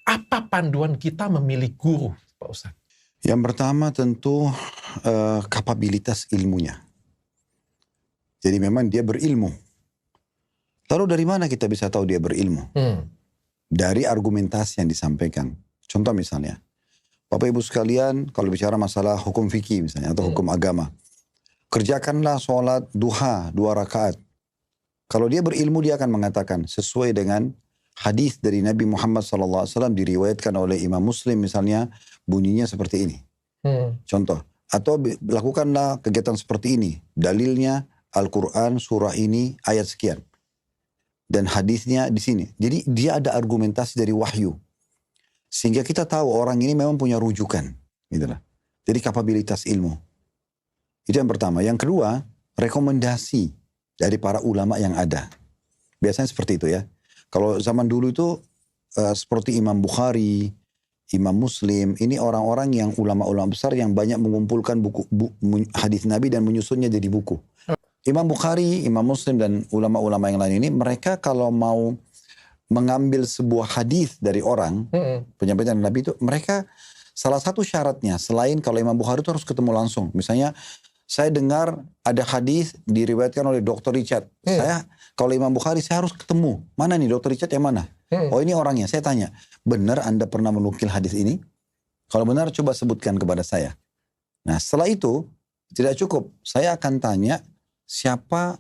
Apa panduan kita memilih guru, Pak Ustadz? Yang pertama tentu kapabilitas ilmunya. Jadi memang dia berilmu. Lalu dari mana kita bisa tahu dia berilmu? Dari argumentasi yang disampaikan. Contoh misalnya, Bapak Ibu sekalian kalau bicara masalah hukum fikih misalnya atau hukum agama. Kerjakanlah sholat duha 2 rakaat. Kalau dia berilmu dia akan mengatakan sesuai dengan hadis dari Nabi Muhammad SAW diriwayatkan oleh Imam Muslim misalnya bunyinya seperti ini. Contoh. Atau lakukanlah kegiatan seperti ini. Dalilnya Al-Quran surah ini ayat sekian. Dan hadisnya di sini. Jadi dia ada argumentasi dari wahyu. Sehingga kita tahu orang ini memang punya rujukan. Gitulah. Jadi kapabilitas ilmu. Itu yang pertama. Yang kedua, rekomendasi dari para ulama yang ada. Biasanya seperti itu ya. Kalau zaman dulu itu seperti Imam Bukhari, Imam Muslim, ini orang-orang yang ulama-ulama besar yang banyak mengumpulkan hadis Nabi dan menyusunnya jadi buku. Imam Bukhari, Imam Muslim dan ulama-ulama yang lain ini, mereka kalau mau mengambil sebuah hadis dari orang, penyampaian Nabi itu, mereka salah satu syaratnya, selain kalau Imam Bukhari itu harus ketemu langsung. Misalnya, saya dengar ada hadis diriwayatkan oleh Dr. Richard. Saya, kalau Imam Bukhari, saya harus ketemu. Mana nih Dr. Richard yang mana? Oh ini orangnya, saya tanya. Benar Anda pernah menukil hadis ini? Kalau benar, coba sebutkan kepada saya. Nah setelah itu, tidak cukup. Saya akan tanya, siapa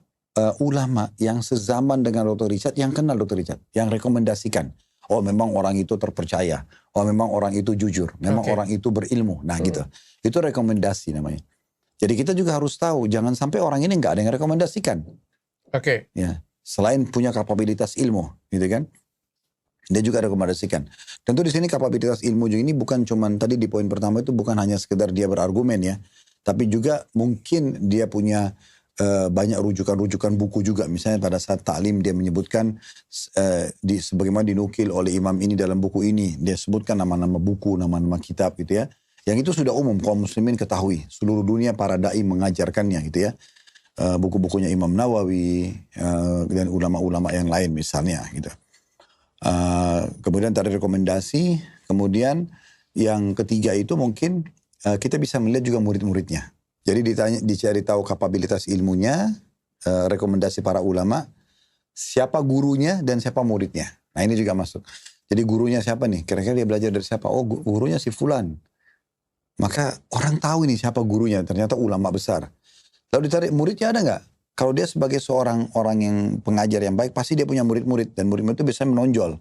ulama yang sezaman dengan Dr. Richard, yang kenal Dr. Richard, yang rekomendasikan. Oh memang orang itu terpercaya. Oh memang orang itu jujur. Memang orang itu berilmu. Nah gitu. Itu rekomendasi namanya. Jadi kita juga harus tahu, jangan sampai orang ini nggak ada yang rekomendasikan. Ya, selain punya kapabilitas ilmu, gitu kan? Dia juga rekomendasikan. Tentu di sini kapabilitas ilmu juga ini bukan cuman tadi di poin pertama itu bukan hanya sekedar dia berargumen ya, tapi juga mungkin dia punya banyak rujukan-rujukan buku juga. Misalnya pada saat ta'lim dia menyebutkan sebagaimana dinukil oleh imam ini dalam buku ini, dia sebutkan nama-nama buku, nama-nama kitab gitu ya. Yang itu sudah umum kaum muslimin ketahui. Seluruh dunia para dai mengajarkannya gitu ya. Buku-bukunya Imam Nawawi dan ulama-ulama yang lain misalnya gitu. Kemudian tadi rekomendasi. Kemudian yang ketiga itu mungkin kita bisa melihat juga murid-muridnya. Jadi dicari tahu kapabilitas ilmunya, rekomendasi para ulama, siapa gurunya dan siapa muridnya. Nah ini juga masuk. Jadi gurunya siapa nih? Kira-kira dia belajar dari siapa? Oh gurunya si fulan. Maka orang tahu ini siapa gurunya, ternyata ulama besar. Lalu ditarik muridnya ada nggak? Kalau dia sebagai seorang orang yang pengajar yang baik, pasti dia punya murid-murid. Dan murid-murid itu bisa menonjol.